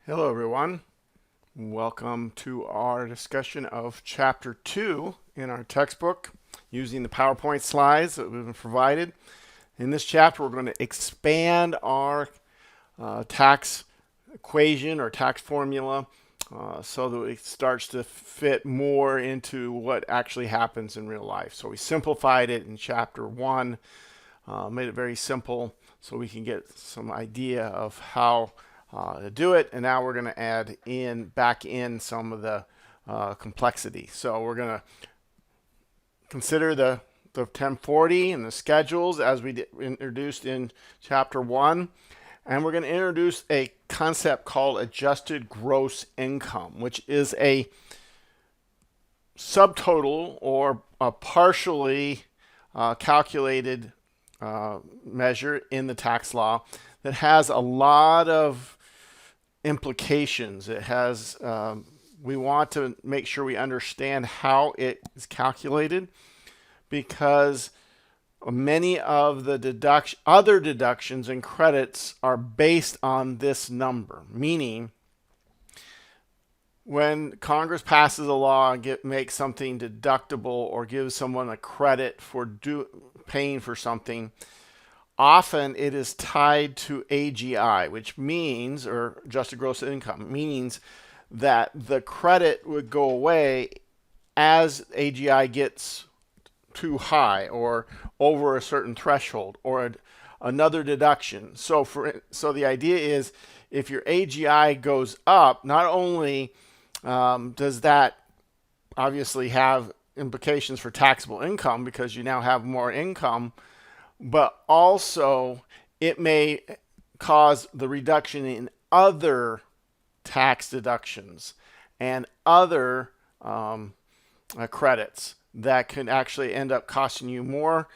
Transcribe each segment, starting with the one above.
Hello, everyone. Welcome to our discussion of Chapter 2 in our textbook using the PowerPoint slides that we've been provided. In this chapter, we're going to expand our tax equation or tax formula so that it starts to fit more into what actually happens in real life. So we simplified it in Chapter 1, made it very simple so we can get some idea of how to do it. And now we're going to add back in some of the complexity. So we're going to consider the 1040 and the schedules as we introduced in Chapter 1. And we're going to introduce a concept called adjusted gross income, which is a subtotal or a partially calculated measure in the tax law that has a lot of implications. It has, we want to make sure we understand how it is calculated because many of the other deductions and credits are based on this number, meaning when Congress passes a law and makes something deductible or gives someone a credit for paying for something, often it is tied to AGI, which means, or adjusted gross income, means that the credit would go away as AGI gets too high or over a certain threshold or another deduction. So the idea is if your AGI goes up, not only does that obviously have implications for taxable income because you now have more income, but also it may cause the reduction in other tax deductions and other credits that could actually end up costing you more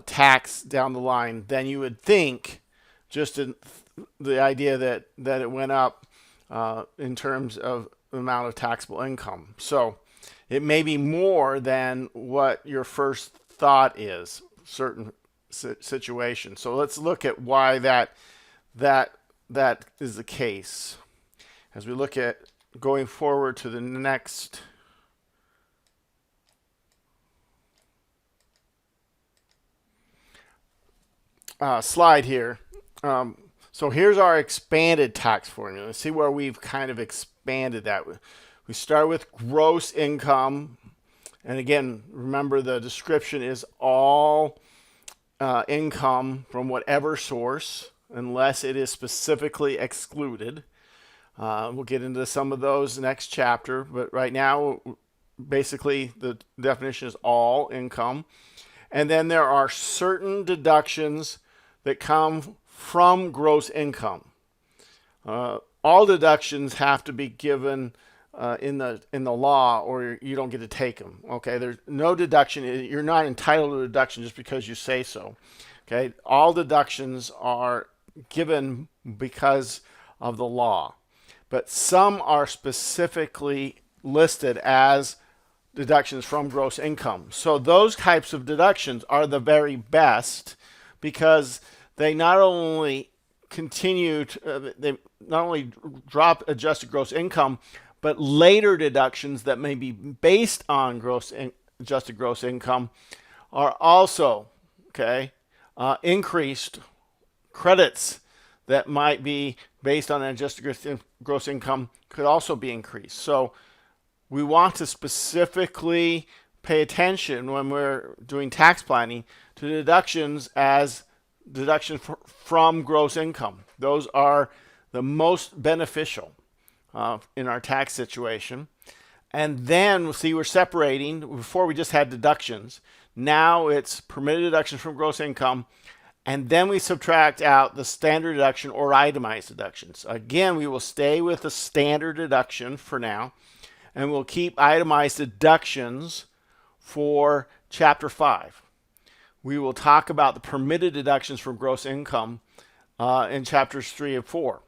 tax down the line than you would think, just in the idea that it went up in terms of the amount of taxable income. So it may be more than what your first thought is, certain situation. So let's look at why that is the case as we look at going forward to the next slide here. So here's our expanded tax formula. See where we've kind of expanded that. We start with gross income, and again, remember the description is all income from whatever source, unless it is specifically excluded. We'll get into some of those next chapter, but right now, basically, the definition is all income. And then there are certain deductions that come from gross income. All deductions have to be given in the law, or you don't get to take them. Okay, there's no deduction. You're not entitled to a deduction just because you say so. Okay, all deductions are given because of the law, but some are specifically listed as deductions from gross income. So those types of deductions are the very best because they not only they not only drop adjusted gross income, but later deductions that may be based on adjusted gross income are also increased. Credits that might be based on adjusted gross income could also be increased. So we want to specifically pay attention when we're doing tax planning to deductions as deductions from gross income. Those are the most beneficial in our tax situation. And then we'll see we're separating. Before we just had deductions. Now it's permitted deductions from gross income. And then we subtract out the standard deduction or itemized deductions. Again, we will stay with the standard deduction for now. And we'll keep itemized deductions for Chapter 5. We will talk about the permitted deductions from gross income in Chapters 3 and 4.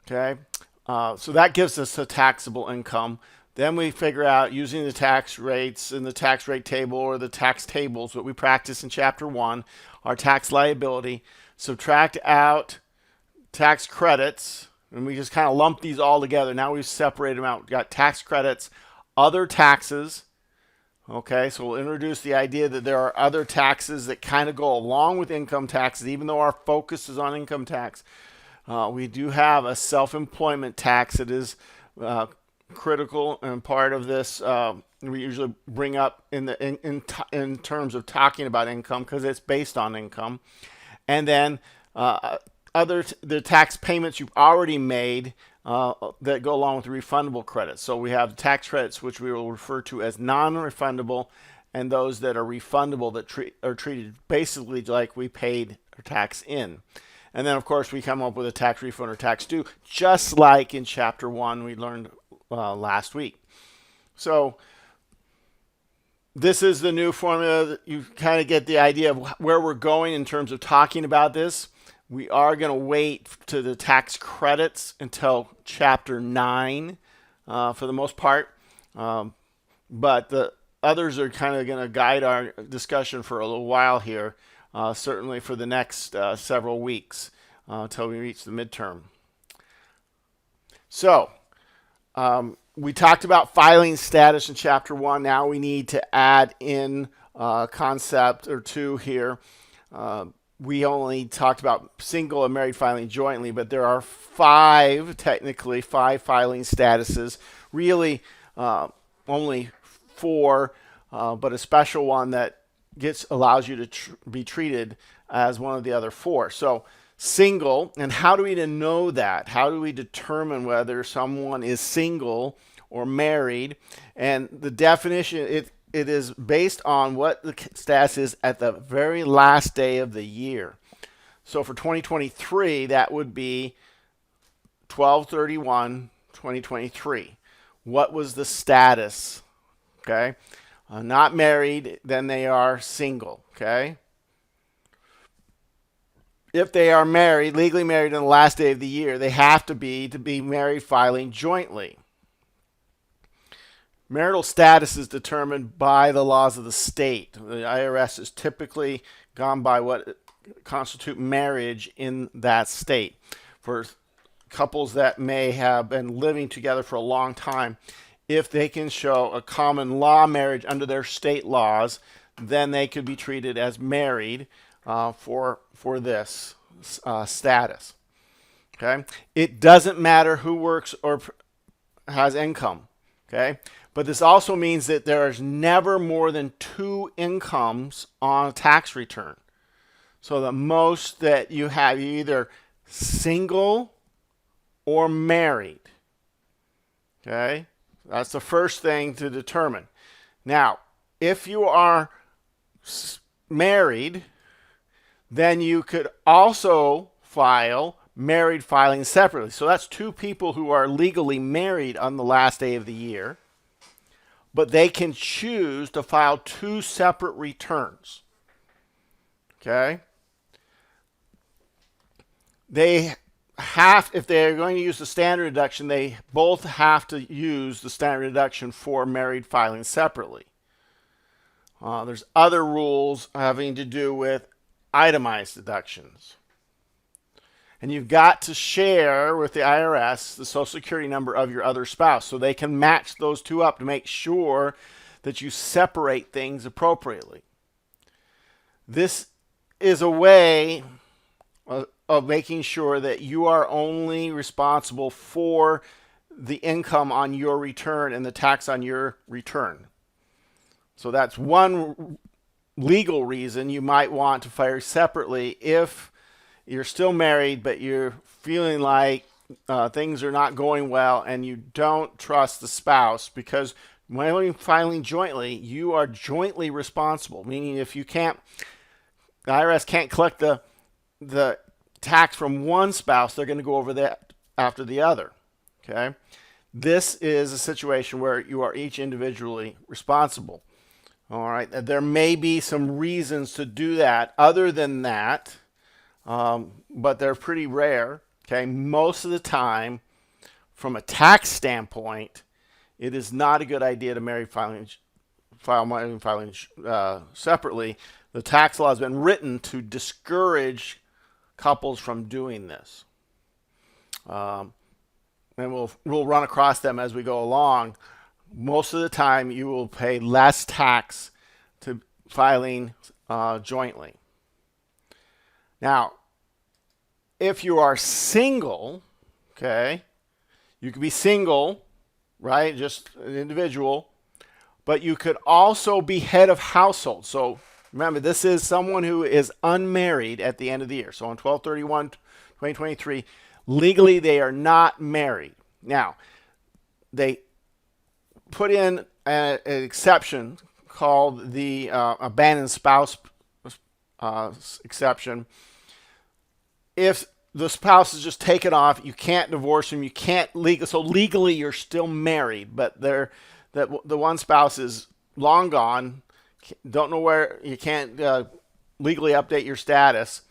Okay, so that gives us a taxable income. Then we figure out using the tax rates in the tax rate table or the tax tables, what we practice in Chapter 1, our tax liability, subtract out tax credits And we just kind of lump these all together. Now we've separated them out. We've got tax credits, other taxes. Okay, so we'll introduce the idea that there are other taxes that kind of go along with income taxes, even though our focus is on income tax. We do have a self-employment tax that is critical and part of this. We usually bring up in terms of talking about income because it's based on income, and then the tax payments you've already made that go along with the refundable credits. So we have tax credits, which we will refer to as non-refundable, and those that are refundable that are treated basically like we paid our tax in. And then, of course, we come up with a tax refund or tax due, just like in Chapter 1 we learned last week. So this is the new formula. You kind of get the idea of where we're going in terms of talking about this. We are going to wait to the tax credits until Chapter 9 for the most part. But the others are kind of going to guide our discussion for a little while here. Certainly for the next several weeks until we reach the midterm. So we talked about filing status in Chapter 1. Now we need to add in a concept or two here. We only talked about single and married filing jointly, but there are technically five filing statuses. Really only four, but a special one that allows you to be treated as one of the other four. So single, and how do we know that? How do we determine whether someone is single or married? And the definition, it is based on what the status is at the very last day of the year. So for 2023, that would be 12/31/2023. What was the status? Okay. Not married, then they are single, okay? If they are married, legally married on the last day of the year, they have to be married filing jointly. Marital status is determined by the laws of the state. The IRS is typically gone by what constitute marriage in that state. For couples that may have been living together for a long time, if they can show a common law marriage under their state laws, then they could be treated as married for this status. Okay, it doesn't matter who works or has income. Okay, but this also means that there is never more than two incomes on a tax return. So the most that you have, you're either single or married. Okay. That's the first thing to determine. Now, if you are married, then you could also file married filing separately. So that's two people who are legally married on the last day of the year, but they can choose to file two separate returns. Okay? If they're going to use the standard deduction, they both have to use the standard deduction for married filing separately. There's other rules having to do with itemized deductions. And you've got to share with the IRS the Social Security number of your other spouse so they can match those two up to make sure that you separate things appropriately. This is a way of making sure that you are only responsible for the income on your return and the tax on your return. So that's one legal reason you might want to file separately if you're still married but you're feeling like things are not going well and you don't trust the spouse, because when filing jointly, you are jointly responsible, meaning if the IRS can't collect the tax from one spouse, they're going to go over that after the other. Okay, this is a situation where you are each individually responsible. All right, there may be some reasons to do that other than that, but they're pretty rare. Okay, most of the time, from a tax standpoint, it is not a good idea to file married filing separately. The tax law has been written to discourage couples from doing this. and we'll run across them as we go along. Most of the time, you will pay less tax to filing jointly. Now, if you are single, okay, you could be single, right, just an individual, but you could also be head of household. So remember, this is someone who is unmarried at the end of the year. So on 12/31/2023, legally they are not married. Now, they put in an exception called the abandoned spouse exception. If the spouse is just taken off, you can't divorce them. You can't so legally you're still married, but the one spouse is long gone. Don't know where, you can't legally update your status,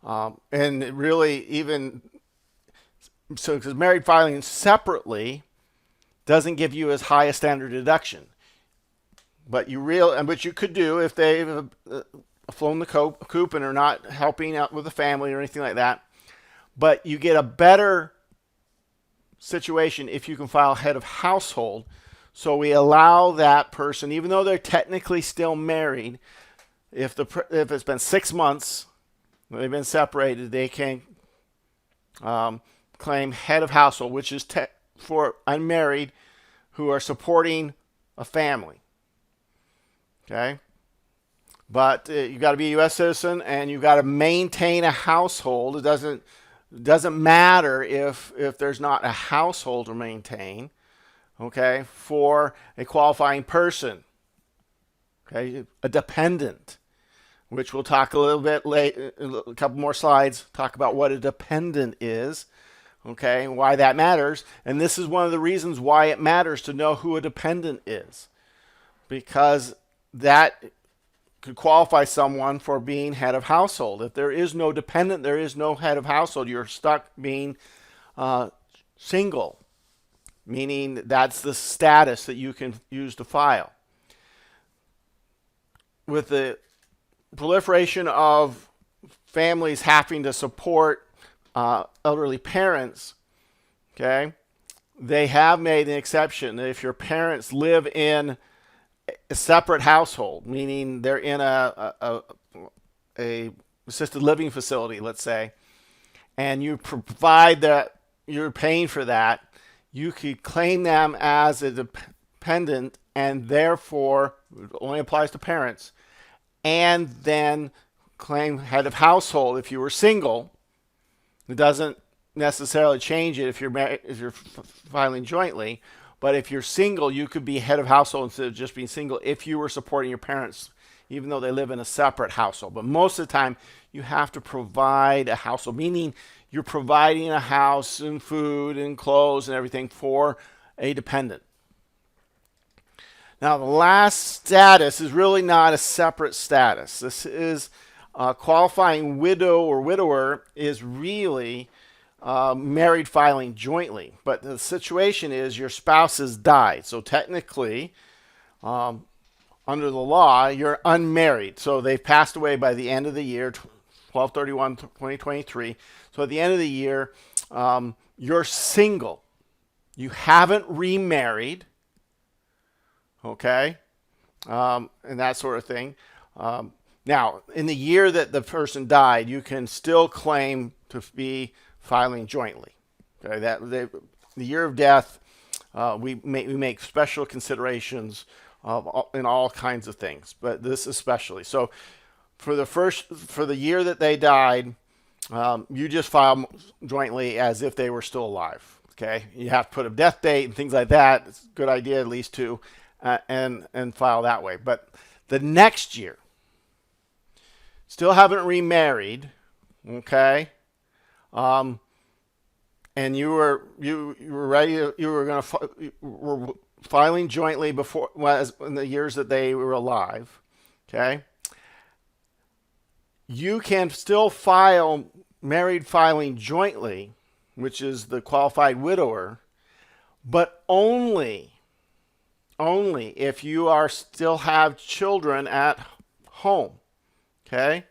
and really even so, because married filing separately doesn't give you as high a standard deduction. But you could do if they've flown the coop and are not helping out with the family or anything like that. But you get a better situation if you can file head of household. So we allow that person, even though they're technically still married, if it's been 6 months, they've been separated, they can claim head of household, which is for unmarried who are supporting a family. Okay? But you got to be a U.S. citizen, and you got to maintain a household. It doesn't matter if there's not a household to maintain, okay, for a qualifying person, okay, a dependent, which we'll talk a little bit later, a couple more slides, talk about what a dependent is, okay, and why that matters. And this is one of the reasons why it matters to know who a dependent is, because that could qualify someone for being head of household. If there is no dependent, there is no head of household. You're stuck being single, meaning that's the status that you can use to file. With the proliferation of families having to support elderly parents, okay, they have made an exception that if your parents live in a separate household, meaning they're in a assisted living facility, let's say, and you provide that, you're paying for that, you could claim them as a dependent, and therefore it only applies to parents, and then claim head of household if you were single. It doesn't necessarily change it if you're filing jointly. But if you're single, you could be head of household instead of just being single if you were supporting your parents, even though they live in a separate household. But most of the time, you have to provide a household, meaning you're providing a house and food and clothes and everything for a dependent. Now, the last status is really not a separate status. This is qualifying widow or widower is really married filing jointly, but the situation is your spouse has died. So technically, under the law, you're unmarried. So they've passed away by the end of the year, 12/31/2023. So at the end of the year, you're single. You haven't remarried, okay, and that sort of thing. Now, in the year that the person died, you can still claim to be filing jointly. Okay, the year of death, we make special considerations in all kinds of things, but this especially. So, for the year that they died, you just file jointly as if they were still alive. Okay, you have to put a death date and things like that. It's a good idea at least to, and file that way. But the next year, still haven't remarried. Okay. And you were ready. You were filing jointly before, in the years that they were alive. Okay. You can still file married filing jointly, which is the qualified widower, but only if you still have children at home. Okay.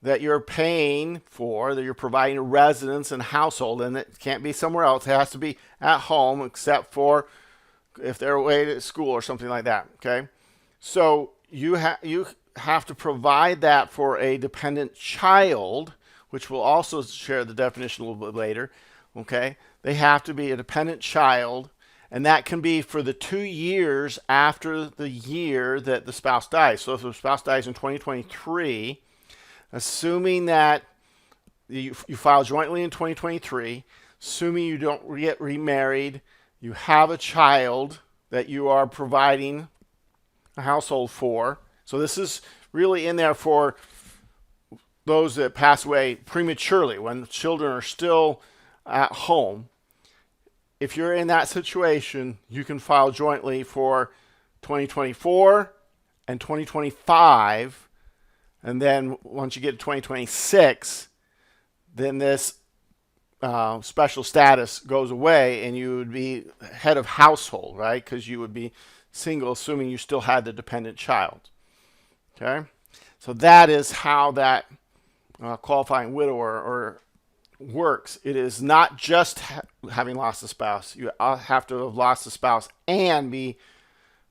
that you're paying for, that you're providing a residence and household, and it can't be somewhere else. It has to be at home, except for if they're away to school or something like that. Okay, so you have to provide that for a dependent child, which we'll also share the definition a little bit later. Okay, they have to be a dependent child, and that can be for the 2 years after the year that the spouse dies. So if the spouse dies in 2023, assuming that you file jointly in 2023, assuming you don't get remarried, you have a child that you are providing a household for. So this is really in there for those that pass away prematurely, when children are still at home. If you're in that situation, you can file jointly for 2024 and 2025. And then once you get to 2026, then this special status goes away, and you would be head of household, right? Because you would be single, assuming you still had the dependent child. Okay? So that is how that qualifying widower or works. It is not just having lost a spouse. You have to have lost a spouse and be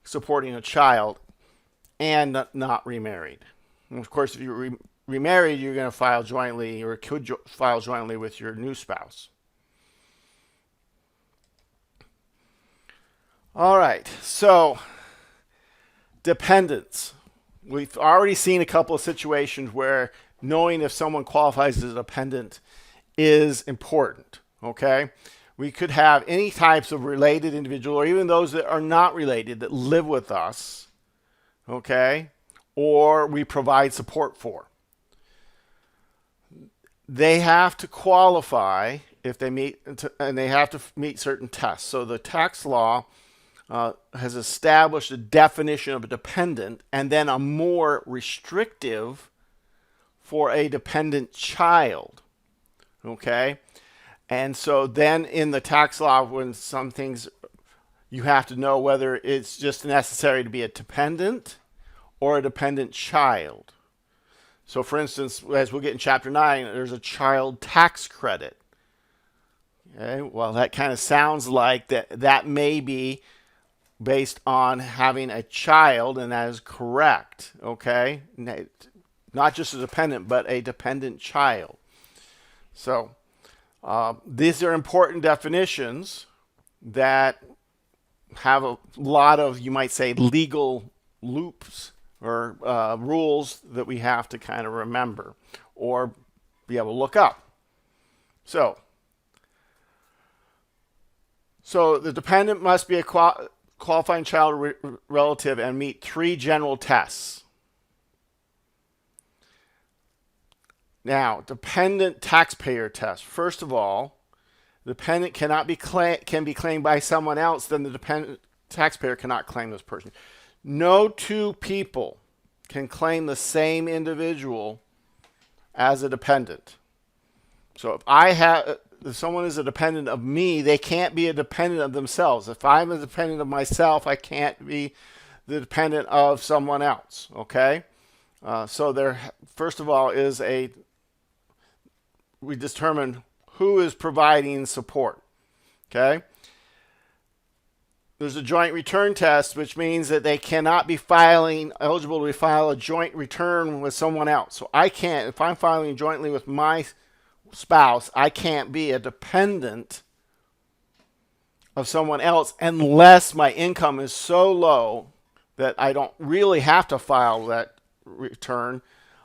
supporting a child and not remarried. And of course, if you're remarried, you're going to file jointly, or could file jointly with your new spouse. All right, so dependents. We've already seen a couple of situations where knowing if someone qualifies as a dependent is important, okay? We could have any types of related individual, or even those that are not related that live with us, okay? Or we provide support for. They have to qualify if they meet, and they have to meet certain tests. So the tax law has established a definition of a dependent, and then a more restrictive for a dependent child. Okay? And so then in the tax law, when some things, you have to know whether it's just necessary to be a dependent or a dependent child. So for instance, as we'll get in chapter 9, there's a child tax credit. Okay? Well, that kind of sounds like that may be based on having a child, and that is correct. Okay? Not just a dependent, but a dependent child. So these are important definitions that have a lot of, you might say, legal loops or rules that we have to kind of remember or be able to look up. So the dependent must be a qualifying child relative and meet 3 general tests. Now, dependent taxpayer test. First of all, dependent can be claimed by someone else, then the dependent taxpayer cannot claim this person. No 2 people can claim the same individual as a dependent. So if someone is a dependent of me, they can't be a dependent of themselves. If I'm a dependent of myself, I can't be the dependent of someone else. Okay? So there, first of all, we determine who is providing support. Okay? There's a joint return test, which means that they cannot be eligible to file a joint return with someone else. So I can't, if I'm filing jointly with my spouse, I can't be a dependent of someone else unless my income is so low that I don't really have to file that return.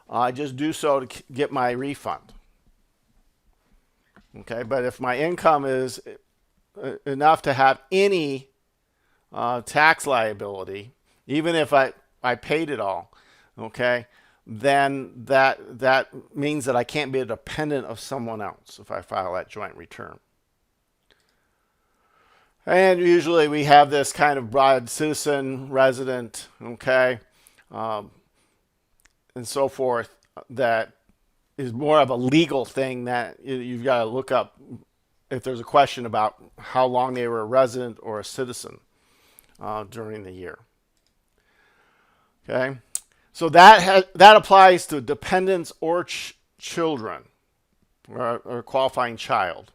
I just do so to get my refund. Okay, but if my income is enough to have any tax liability, even if I paid it all, okay, then that means that I can't be a dependent of someone else if I file that joint return. And usually we have this kind of broad citizen, resident, okay, and so forth, that is more of a legal thing that you've got to look up if there's a question about how long they were a resident or a citizen during the year. Okay, so that applies to dependents or children or qualifying child.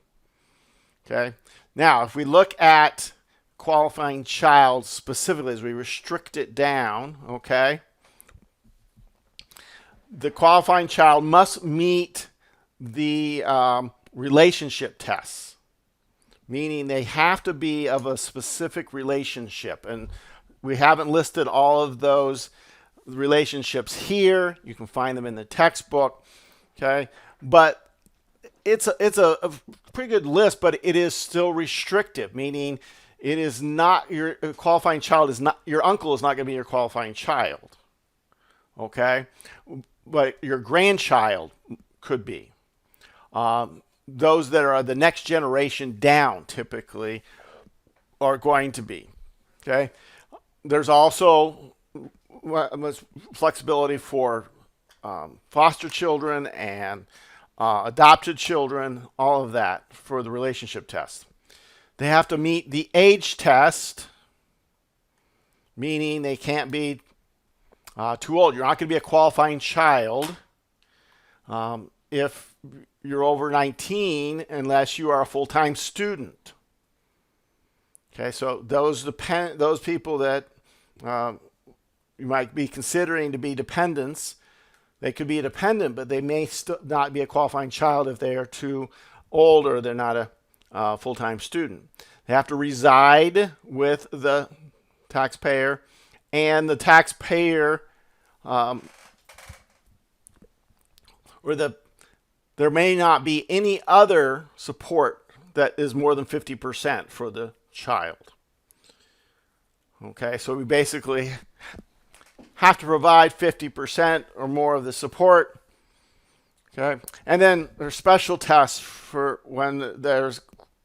Okay. Now, if we look at qualifying child specifically, as we restrict it down, okay, the qualifying child must meet the relationship tests, meaning they have to be of a specific relationship. And we haven't listed all of those relationships here. You can find them in the textbook, okay? But it's a pretty good list, but it is still restrictive, meaning it is not your qualifying child is not your uncle is not going to be your qualifying child, okay? But your grandchild could be. Those that are the next generation down typically are going to be, okay? There's also flexibility for foster children and adopted children, all of that for the relationship test. They have to meet the age test, meaning they can't be too old. You're not going to be a qualifying child if you're over 19 unless you are a full-time student. Okay, so those people that you might be considering to be dependents, they could be a dependent, but they may not be a qualifying child if they are too old or they're not a full-time student. They have to reside with the taxpayer, and the taxpayer there may not be any other support that is more than 50% for the child. Okay, so we basically have to provide 50% or more of the support. Okay, and then there's special tests for when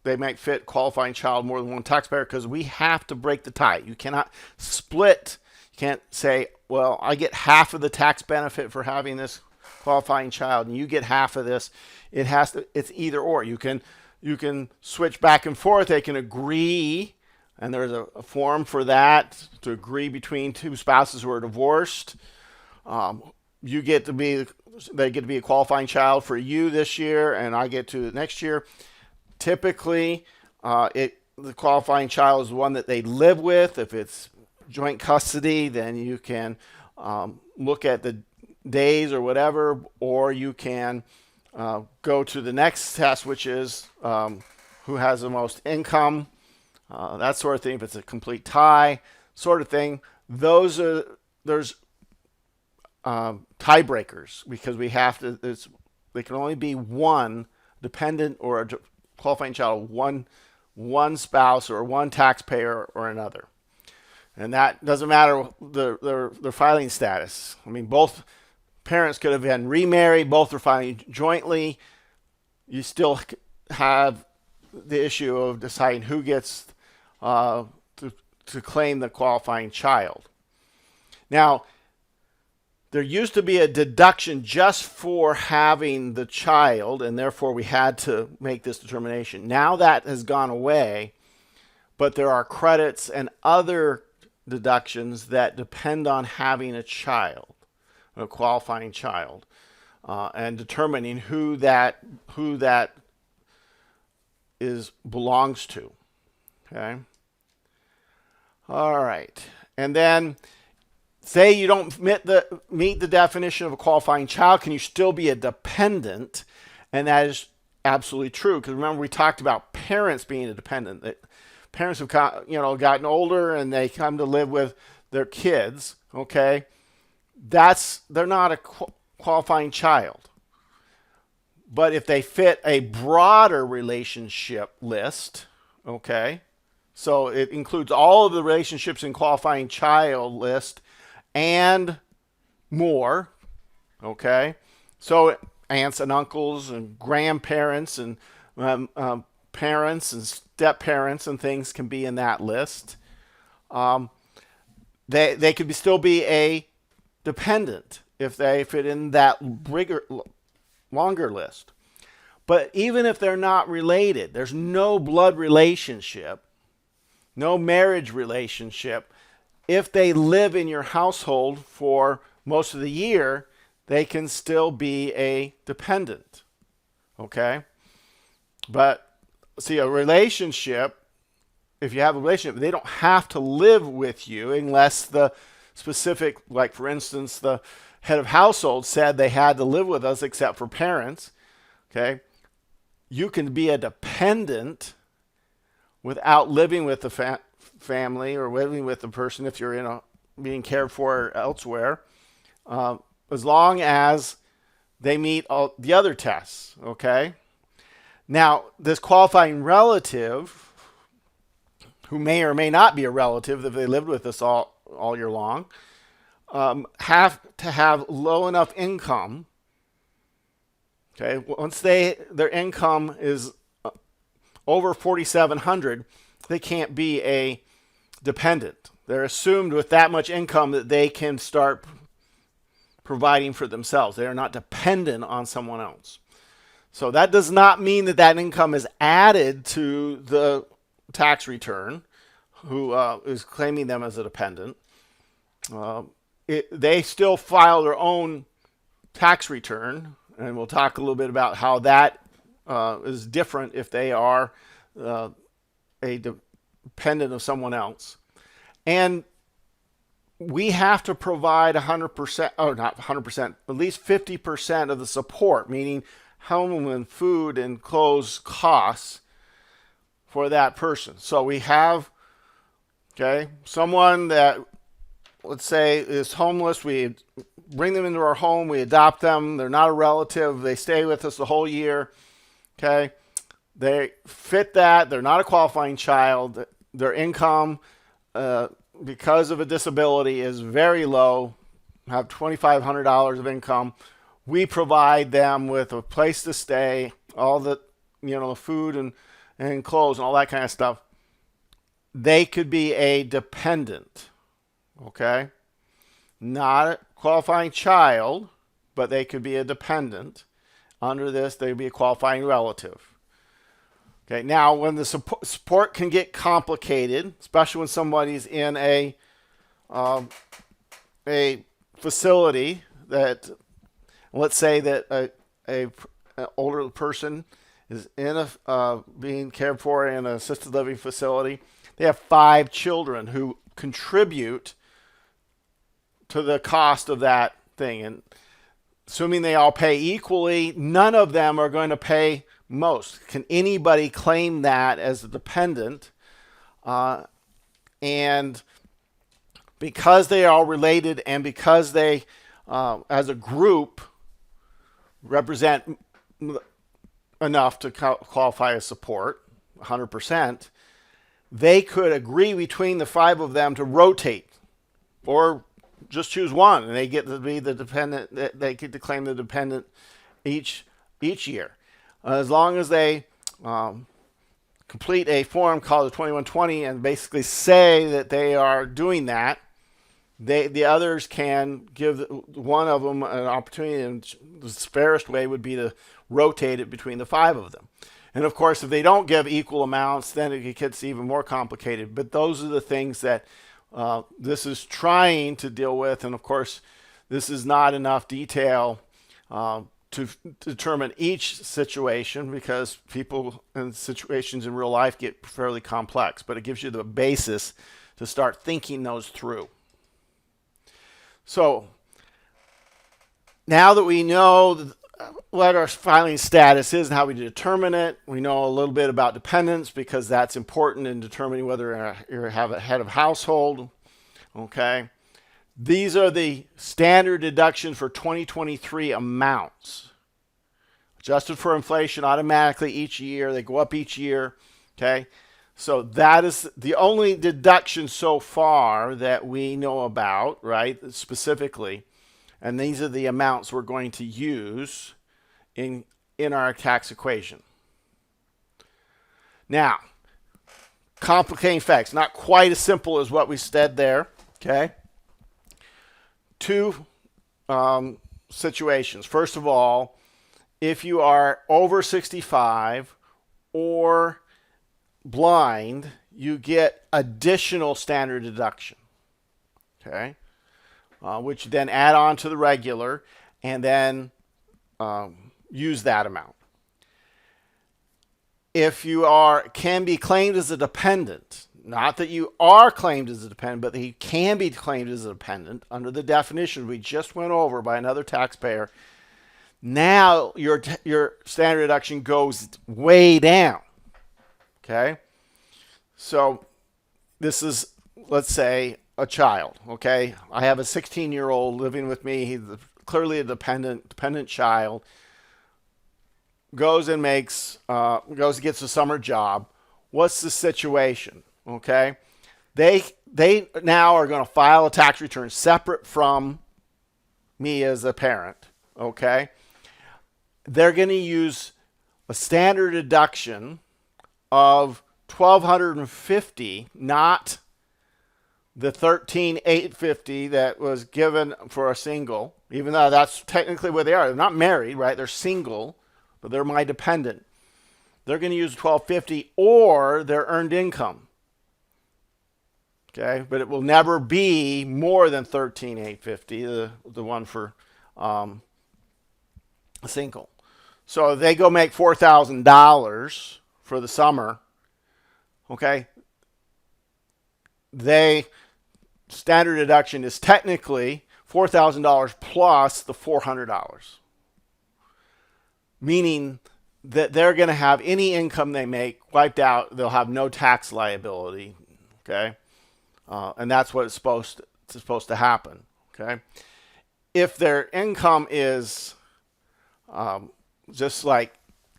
they might fit qualifying child more than one taxpayer, because we have to break the tie. You cannot split. You can't say, well, I get half of the tax benefit for having this qualifying child and you get half of this. It's either or. You can switch back and forth. They can agree, and there's a form for that to agree between two spouses who are divorced. They get to be a qualifying child for you this year, and I get to next year. Typically, the qualifying child is the one that they live with. If it's joint custody, then you can look at the days or whatever, or you can go to the next test, which is who has the most income, that sort of thing. If it's a complete tie sort of thing, there's tiebreakers, because we have to. They can only be one dependent or a qualifying child, one spouse or one taxpayer or another, and that doesn't matter their filing status. I mean, both parents could have been remarried, both are filing jointly. You still have the issue of deciding who gets to claim the qualifying child. Now, there used to be a deduction just for having the child, and therefore we had to make this determination. Now that has gone away, but there are credits and other deductions that depend on having a child, a qualifying child, and determining who that belongs to. Okay. All right, and then say you don't meet the definition of a qualifying child, can you still be a dependent? And that is absolutely true, because remember we talked about parents being a dependent. That parents have gotten older and they come to live with their kids. Okay, they're not a qualifying child. But if they fit a broader relationship list, okay, so it includes all of the relationships in qualifying child list and more, okay? So aunts and uncles and grandparents and parents and step-parents and things can be in that list. They could still be a dependent if they fit in that longer list. But even if they're not related, there's no blood relationship, no marriage relationship, if they live in your household for most of the year, they can still be a dependent. Okay? But see, a relationship, if you have a relationship, they don't have to live with you unless the specific, like for instance, the head of household said they had to live with us except for parents. Okay? You can be a dependent without living with the family or living with the person if you're being cared for elsewhere, as long as they meet all the other tests. Okay? Now, this qualifying relative, who may or may not be a relative if they lived with us all year long, have to have low enough income. Okay, once their income is over $4,700, they can't be a dependent. They're assumed with that much income that they can start providing for themselves. They are not dependent on someone else. So that does not mean that that income is added to the tax return, who is claiming them as a dependent. They still file their own tax return, and we'll talk a little bit about how that is different if they are a dependent of someone else. And we have to provide 100%, or not 100%, at least 50% of the support, meaning home and food and clothes costs for that person. So we have, someone that, let's say, is homeless. We bring them into our home. We adopt them. They're not a relative. They stay with us the whole year. Okay. They fit that. They're not a qualifying child. Their income, because of a disability, is very low, have $2,500 of income. We provide them with a place to stay, all the, food and clothes and all that kind of stuff. They could be a dependent, okay? Not a qualifying child, but they could be a dependent. Under this, they would be a qualifying relative. Okay, now when the support can get complicated, especially when somebody's in a facility that, let's say that an older person is in being cared for in an assisted living facility. They have 5 children who contribute to the cost of that thing. And assuming they all pay equally, none of them are going to pay most. Can anybody claim that as a dependent? And because they are all related and because they, as a group, represent enough to qualify as support, 100%, they could agree between the 5 of them to rotate or just choose one, and they get to be the dependent. They get to claim the dependent each year, as long as they complete a form called the 2120 and basically say that they are doing that. The others can give one of them an opportunity, and the fairest way would be to rotate it between the 5 of them. And of course, if they don't give equal amounts, then it gets even more complicated. But those are the things that this is trying to deal with. And of course, this is not enough detail to determine each situation, because people and situations in real life get fairly complex. But it gives you the basis to start thinking those through. So now that we know what our filing status is and how we determine it, we know a little bit about dependents, because that's important in determining whether you have a head of household. Okay. These are the standard deductions for 2023 amounts. Adjusted for inflation automatically each year. They go up each year. Okay. So that is the only deduction so far that we know about, right, specifically. And these are the amounts we're going to use in our tax equation. Now, complicating facts. Not quite as simple as what we said there, okay? 2 situations. First of all, if you are over 65 or blind, you get additional standard deduction, okay? Which you then add on to the regular. and then use that amount. If you can be claimed as a dependent, not that you are claimed as a dependent, but that you can be claimed as a dependent under the definition we just went over by another taxpayer, now your standard deduction goes way down. Okay? So this is, let's say, a child. Okay? I have a 16-year-old living with me. He's clearly a dependent child. Goes and gets a summer job. What's the situation? Okay, they now are going to file a tax return separate from me as a parent. Okay, they're going to use a standard deduction of $1,250, not the $13,850 that was given for a single. Even though that's technically what they are. They're not married, right? They're single, but they're my dependent. They're going to use $1,250 or their earned income. Okay, but it will never be more than $13,850, the one for a single. So they go make $4,000 for the summer. Okay, standard deduction is technically $4,000 plus the $400, meaning that they're going to have any income they make wiped out. They'll have no tax liability. Okay. And that's what it's supposed to happen. Okay. If their income is just like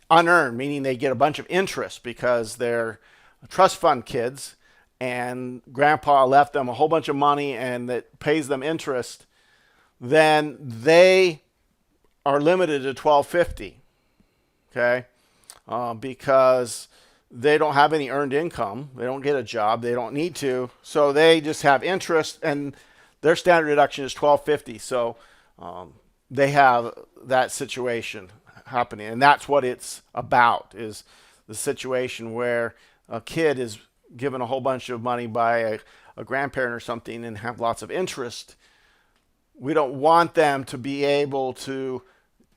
unearned, meaning they get a bunch of interest because they're trust fund kids and grandpa left them a whole bunch of money and that pays them interest, then they are limited to $1,250. Okay. Because they don't have any earned income. They don't get a job. They don't need to. So they just have interest, and their standard deduction is $1,250. So they have that situation happening. And that's what it's about, is the situation where a kid is given a whole bunch of money by a grandparent or something and have lots of interest. We don't want them to be able to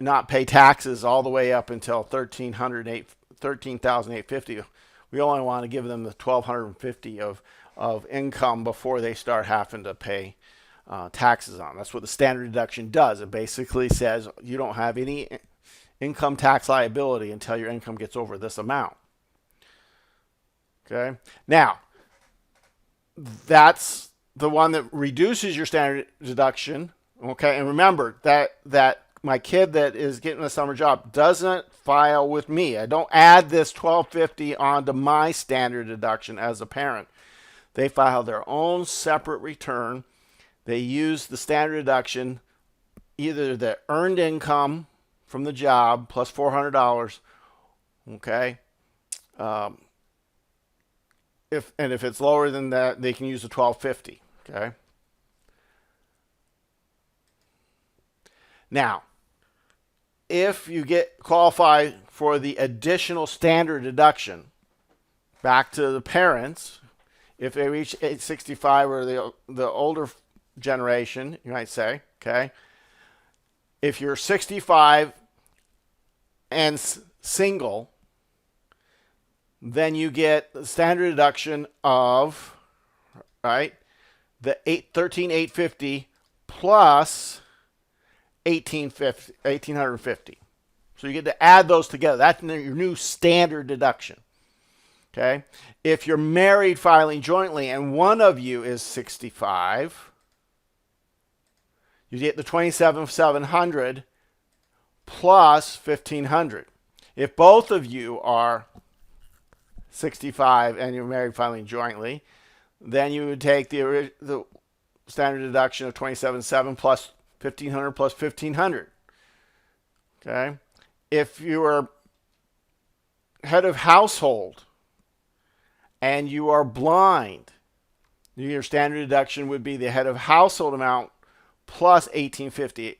not pay taxes all the way up until $13,850. We only want to give them the $1,250 of income before they start having to pay taxes on. That's what the standard deduction does. It basically says you don't have any income tax liability until your income gets over this amount. Okay. Now, that's the one that reduces your standard deduction. Okay. And remember that my kid that is getting a summer job doesn't file with me. I don't add this $1,250 onto my standard deduction as a parent. They file their own separate return. They use the standard deduction, either the earned income from the job plus $400. Okay. If it's lower than that, they can use the $1,250. Okay. Now, if you qualify for the additional standard deduction, back to the parents, if they reach age 65 or the older generation, you might say, okay, if you're 65 and single, then you get the standard deduction of, right, the $13,850 plus $1,850. So you get to add those together. That's your new standard deduction. Okay. If you're married filing jointly and one of you is 65, you get the $27,700 plus $1,500. If both of you are 65 and you're married filing jointly, then you would take the standard deduction of $27,700 plus $1,500 plus $1,500. Okay. If you are head of household and you are blind, your standard deduction would be the head of household amount plus $1,850,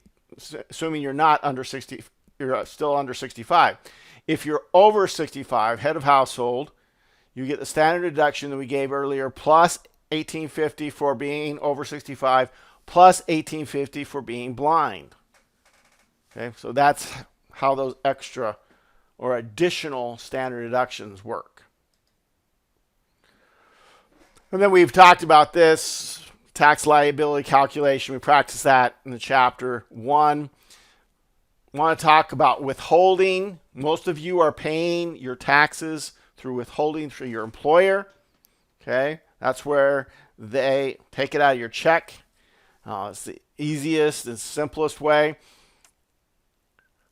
assuming you're not under 60, you're still under 65. If you're over 65, head of household, you get the standard deduction that we gave earlier plus $1,850 for being over 65 plus $1,850 for being blind. Okay, so that's how those extra or additional standard deductions work. And then we've talked about this tax liability calculation. We practiced that in the chapter 1. I want to talk about withholding. Most of you are paying your taxes through withholding through your employer. Okay, that's where they take it out of your check. It's the easiest and simplest way.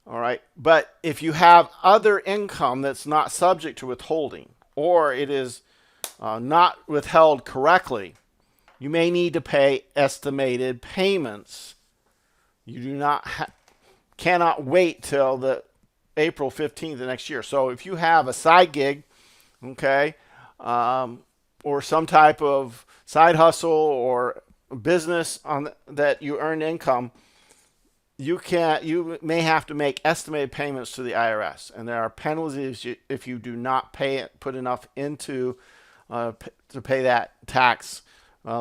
All right, but if you have other income that's not subject to withholding, or it is not withheld correctly, you may need to pay estimated payments. You do not cannot wait till the April 15th of next year. So if you have a side gig, okay, or some type of side hustle or business on that you earn income, you may have to make estimated payments to the IRS, and there are penalties if you do not put enough into to pay that tax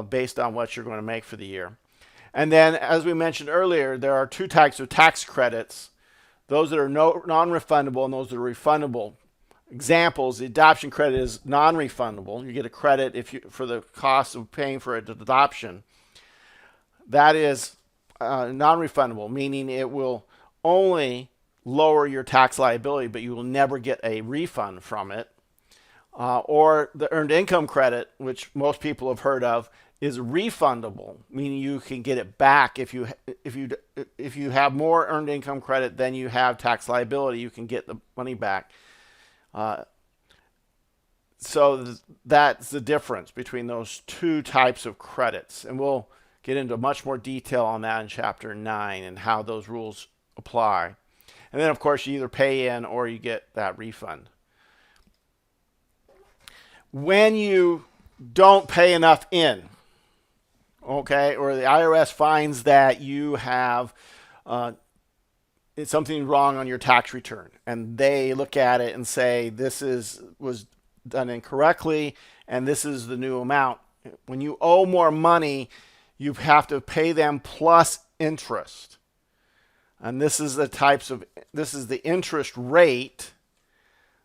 based on what you're going to make for the year. And then, as we mentioned earlier, there are 2 types of tax credits: those that are non-refundable and those that are refundable. Examples: the adoption credit is non-refundable. You get a credit for the cost of paying for adoption. That is non-refundable, meaning it will only lower your tax liability, but you will never get a refund from it. Or the earned income credit, which most people have heard of, is refundable, meaning you can get it back if you have more earned income credit than you have tax liability. You can get the money back. So that's the difference between those 2 types of credits, and we'll get into much more detail on that in chapter 9 and how those rules apply. And then, of course, you either pay in or you get that refund. When you don't pay enough in, okay, or the IRS finds that you have something wrong on your tax return, and they look at it and say this was done incorrectly, and this is the new amount. When you owe more money, you have to pay them plus interest, and this is the interest rate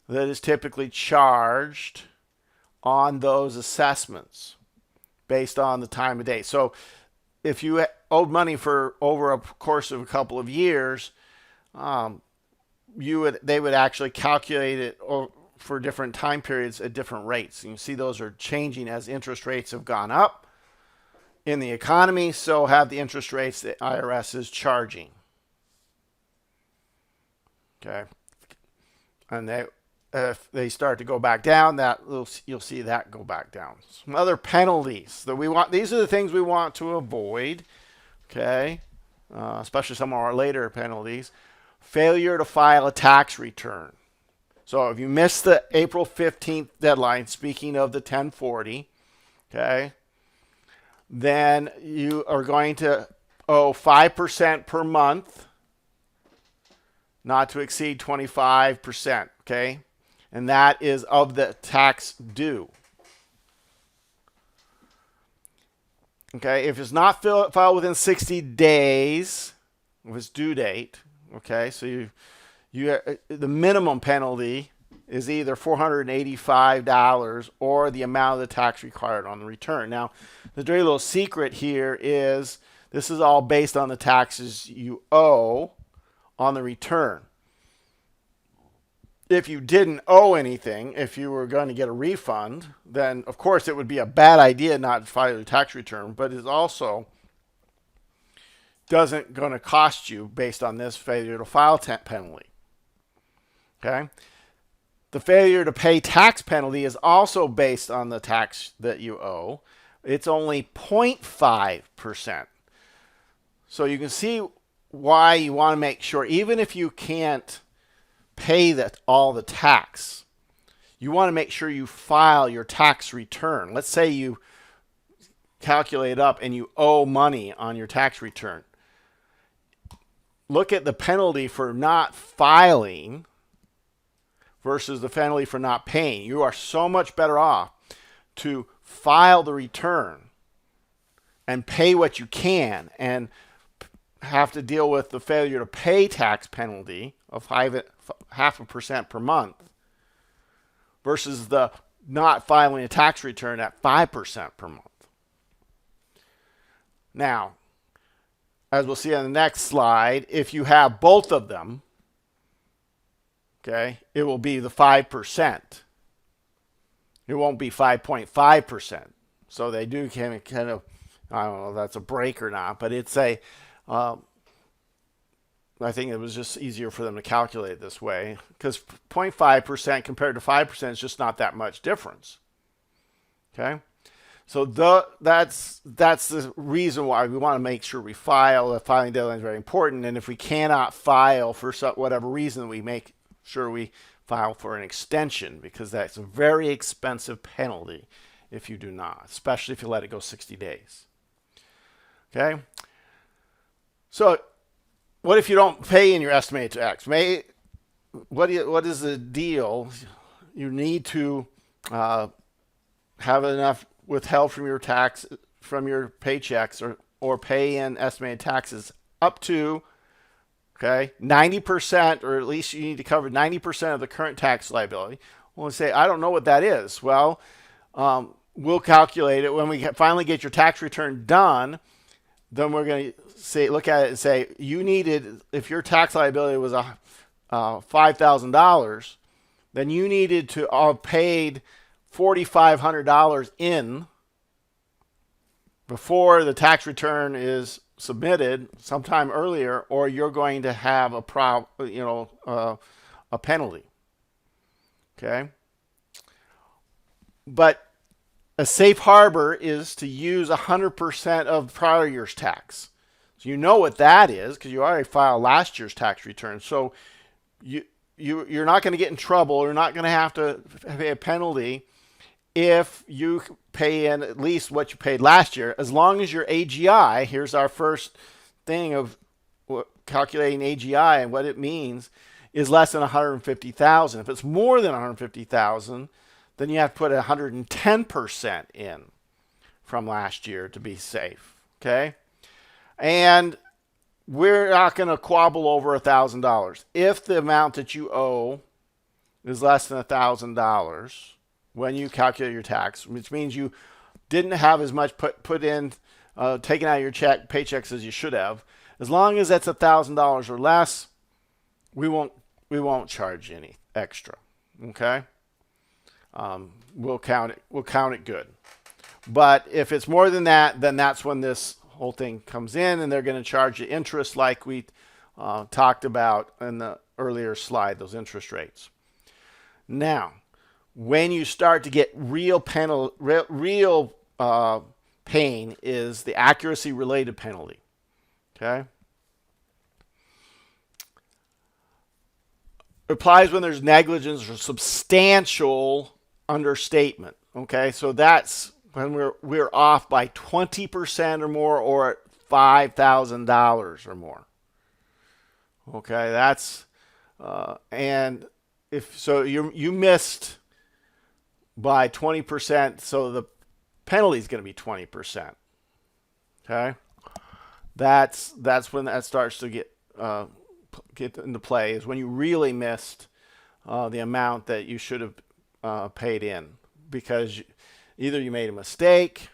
that is typically charged on those assessments based on the time of day. So if you owed money for over a course of a couple of years, they would actually calculate it for different time periods at different rates. And you see those are changing as interest rates have gone up in the economy. So have the interest rates the IRS is charging. Okay, and if they start to go back down, you'll see that go back down. Some other penalties that we want. These are the things we want to avoid. Okay, especially some of our later penalties. Failure to file a tax return. So if you miss the April 15th deadline, speaking of the 1040, okay, then you are going to owe 5% per month, not to exceed 25%, okay? And that is of the tax due. Okay, if it's not filed within 60 days of its due date, okay, so the minimum penalty is either $485 or the amount of the tax required on the return. Now, the dirty little secret here is this is all based on the taxes you owe on the return. If you didn't owe anything, if you were going to get a refund, then of course it would be a bad idea not to file your tax return, but it also doesn't going to cost you based on this failure to file penalty. Okay? The failure to pay tax penalty is also based on the tax that you owe. It's only 0.5%. So you can see why you want to make sure, even if you can't pay all the tax, you want to make sure you file your tax return. Let's say you calculate up and you owe money on your tax return. Look at the penalty for not filing versus the penalty for not paying. You are so much better off to file the return and pay what you can and have to deal with the failure to pay tax penalty of 0.5% per month versus the not filing a tax return at 5% per month. Now, as we'll see on the next slide, if you have both of them, okay, it will be the 5%. It won't be 5.5%. So they do kind of, I don't know if that's a break or not, but it's a, I think it was just easier for them to calculate this way because 0.5% compared to 5% is just not that much difference. Okay. So that's the reason why we want to make sure we file. The filing deadline is very important. And if we cannot file for whatever reason, we make sure we file for an extension because that's a very expensive penalty if you do not, especially if you let it go 60 days. Okay. So what if you don't pay in your estimated tax? What is the deal? You need to have enough withheld from your tax, from your paychecks, or pay in estimated taxes up to, okay, 90%, or at least you need to cover 90% of the current tax liability. We'll say, I don't know what that is. Well, we'll calculate it when we finally get your tax return done. Then we're going to look at it and say, you needed, if your tax liability was $5,000, then you needed to have paid $4,500 in before the tax return is submitted sometime earlier, or you're going to have a penalty. Okay. But a safe harbor is to use 100% of prior year's tax. So you know what that is because you already filed last year's tax return. So you're not going to get in trouble. You're not going to have to pay a penalty if you pay in at least what you paid last year, as long as your AGI, here's our first thing of calculating AGI and what it means, is less than 150,000. If it's more than 150,000, then you have to put 110% in from last year to be safe. Okay? And we're not going to quabble over $1,000. If the amount that you owe is less than $1,000 when you calculate your tax, which means you didn't have as much put in, taken out of your paychecks as you should have, as long as that's $1,000 or less, we won't charge any extra. Okay? We'll count it good. But if it's more than that, then that's when this whole thing comes in, and they're going to charge you interest like we talked about in the earlier slide, those interest rates. Now, when you start to get real pain is the accuracy related penalty. Okay? Applies when there's negligence or substantial understatement. Okay, so that's when we're off by 20% or more, or at $5,000 or more. Okay, that's and if so, you missed by 20%, so the penalty is going to be 20%. Okay, that's when that starts to get into play, is when you really missed the amount that you should have paid in, because either you made a mistake,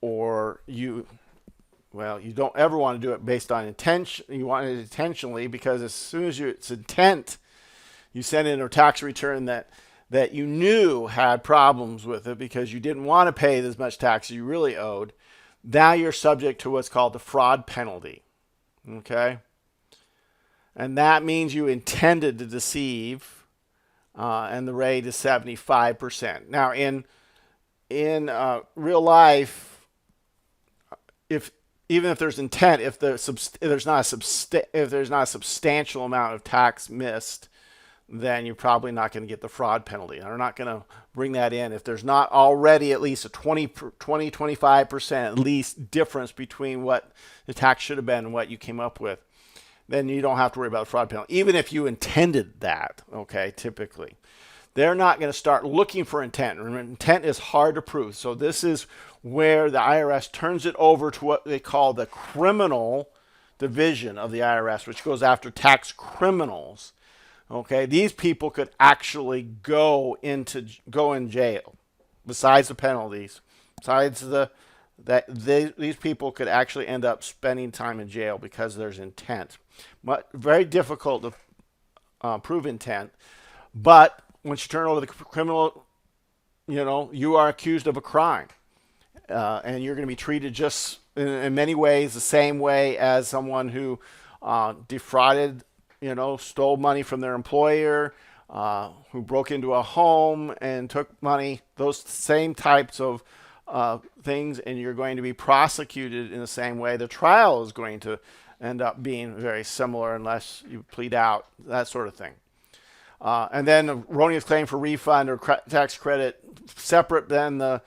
or you don't ever want to do it based on intention. You want it intentionally, because as soon as it's intent, you send in a tax return that you knew had problems with it because you didn't want to pay as much tax as you really owed. Now you're subject to what's called the fraud penalty. Okay? And that means you intended to deceive, and the rate is 75%. Now, in real life, even if there's intent, if there's not a substantial amount of tax missed, then you're probably not going to get the fraud penalty. They're not going to bring that in if there's not already at least a 25% at least difference between what the tax should have been and what you came up with. Then you don't have to worry about the fraud penalty, even if you intended that. Okay, typically. They're not going to start looking for intent. Remember, intent is hard to prove. So this is where the IRS turns it over to what they call the criminal division of the IRS, which goes after tax criminals. Okay, these people could actually go in jail. Besides the penalties, besides these people could actually end up spending time in jail because there's intent. Very difficult to prove intent, but once you turn over the criminal, you are accused of a crime, and you're going to be treated just in many ways the same way as someone who defrauded, stole money from their employer, who broke into a home and took money. Those same types of things, and you're going to be prosecuted in the same way. The trial is going to end up being very similar unless you plead out, that sort of thing. And then erroneous claim for refund or tax credit, separate than the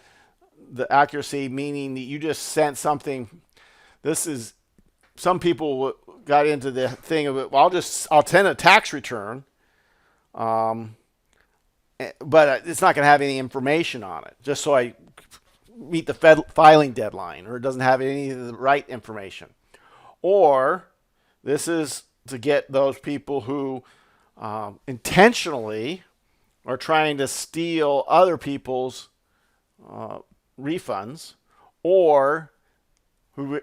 accuracy, meaning that you just sent something. This is, some people got into the thing of it. Well, I'll send a tax return, but it's not going to have any information on it, just so I meet the filing deadline, or it doesn't have any of the right information. Or this is to get those people who intentionally are trying to steal other people's refunds, or who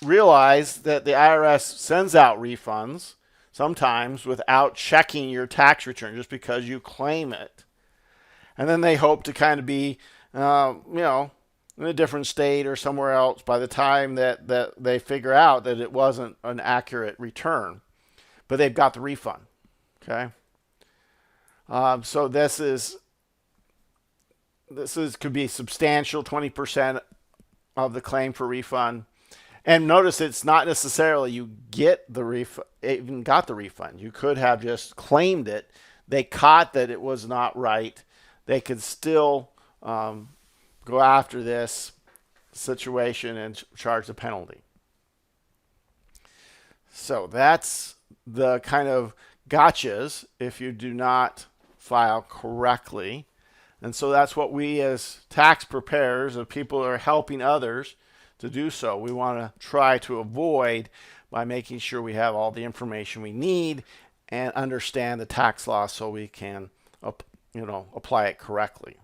realize that the IRS sends out refunds sometimes without checking your tax return just because you claim it. And then they hope to kind of be, in a different state or somewhere else by the time that they figure out that it wasn't an accurate return, but they've got the refund. Okay. So this could be substantial, 20% of the claim for refund. And notice it's not necessarily you get the even got the refund. You could have just claimed it. They caught that it was not right. They could still go after this situation and charge the penalty. So that's the kind of gotchas if you do not file correctly. And so that's what we as tax preparers and people who are helping others to do so, we want to try to avoid by making sure we have all the information we need and understand the tax law so we can apply it correctly.